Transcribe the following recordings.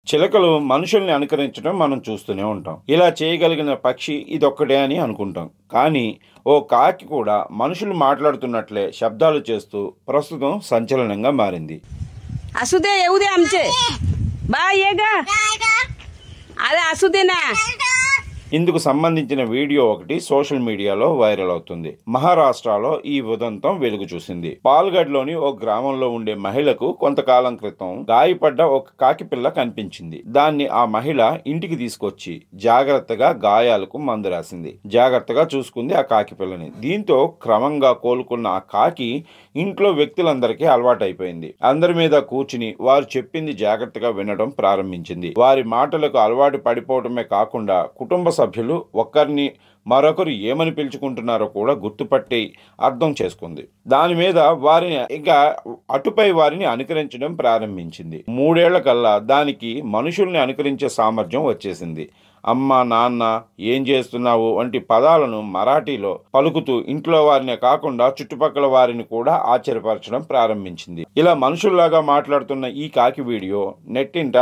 చిలకలు మనుషుల్ని అనుకరించడం మనం చూస్తూనే ఉంటాం. ఇలా చేయగలిగిన పక్షి ఇదొక్కటే అని అనుకుంటాం. కానీ ఓ కాకి కూడా మనుషులు మాట్లాడుతున్నట్లే శబ్దాలు చేస్తూ ప్రస్తుతం సంచలనంగా మారింది. असुदे येऊ दे आमचे बा ये गा अरे असुदे ना. ఇందుకు సంబంధించిన వీడియో ఒకటి సోషల్ మీడియాలో వైరల్ అవుతుంది. మహారాష్ట్రలో ఈ ఉదంతం వెలుగు చూసింది. పాల్గఢ్లోని ఓ గ్రామంలో ఉండే మహిళకు కొంతకాలం క్రితం గాయపడ్డ ఒక కాకి పిల్ల కనిపించింది. దాన్ని ఆ మహిళ ఇంటికి తీసుకొచ్చి జాగ్రత్తగా గాయాలకు మందు రాసింది. జాగ్రత్తగా చూసుకుంది ఆ కాకి పిల్లని. దీంతో క్రమంగా కోలుకున్న ఆ కాకి ఇంట్లో వ్యక్తులందరికీ అలవాటైపోయింది. అందరి మీద కూర్చుని వారు చెప్పింది జాగ్రత్తగా వినడం ప్రారంభించింది. వారి మాటలకు అలవాటు పడిపోవడమే కాకుండా కుటుంబ సభ్యులు ఒక్కరిని మరొకరు ఏమని పిలుచుకుంటున్నారో కూడా గుర్తుపట్టి అర్థం చేసుకుంది. దాని మీద వారిని ఇక అటుపై వారిని అనుకరించడం ప్రారంభించింది. 3 ఏళ్ల కల్లా దానికి మనుషుల్ని అనుకరించే సామర్థ్యం వచ్చేసింది. అమ్మ, నాన్న, ఏం చేస్తున్నావు వంటి పదాలను మరాఠీలో పలుకుతూ ఇంట్లో వారినే కాకుండా చుట్టుపక్కల వారిని కూడా ఆశ్చర్యపరచడం ప్రారంభించింది. ఇలా మనుషుల్లాగా మాట్లాడుతున్న ఈ కాకి వీడియో నెట్టింట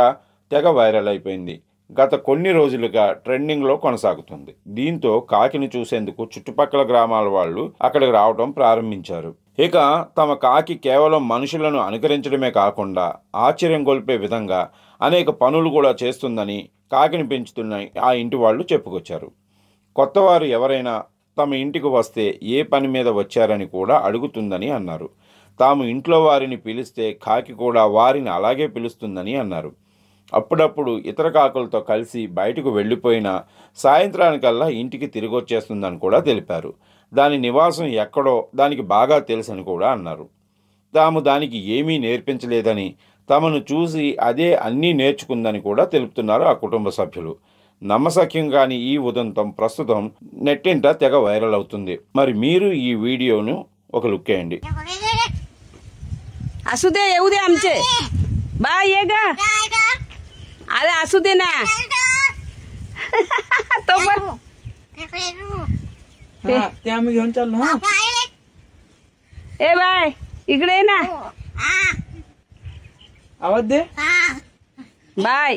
తెగ వైరల్ అయిపోయింది. గత కొన్ని రోజులుగా ట్రెండింగ్లో కొనసాగుతుంది. దీంతో కాకిని చూసేందుకు చుట్టుపక్కల గ్రామాల వాళ్ళు అక్కడికి రావడం ప్రారంభించారు. ఇక తమ కాకి కేవలం మనుషులను అనుకరించడమే కాకుండా ఆశ్చర్యం గొల్పే విధంగా అనేక పనులు కూడా చేస్తుందని కాకిని పెంచుతున్న ఆ ఇంటి వాళ్ళు చెప్పుకొచ్చారు. కొత్తవారు ఎవరైనా తమ ఇంటికి వస్తే ఏ పని మీద వచ్చారని కూడా అడుగుతుందని అన్నారు. తాము ఇంట్లో వారిని పిలిస్తే కాకి కూడా వారిని అలాగే పిలుస్తుందని అన్నారు. అప్పుడప్పుడు ఇతర కాకులతో కలిసి బయటకు వెళ్ళిపోయిన సాయంత్రానికల్లా ఇంటికి తిరిగి వచ్చేస్తుందని కూడా తెలిపారు. దాని నివాసం ఎక్కడో దానికి బాగా తెలుసని కూడా అన్నారు. తాము దానికి ఏమీ నేర్పించలేదని, తమను చూసి అదే అన్నీ నేర్చుకుందని కూడా తెలుపుతున్నారు ఆ కుటుంబ సభ్యులు. నమ్మశక్యం కాని ఈ ఉదంతం ప్రస్తుతం నెట్టింట తెగ వైరల్ అవుతుంది. మరి మీరు ఈ వీడియోను ఒక లుక్ వేయండి. असुदे येऊ दे आमचे बा ये गा अरे असू दे ना. तो पण ते आम्ही घेऊन चाललो. ए बाय इकडे ये ना. आवाज दे बाय.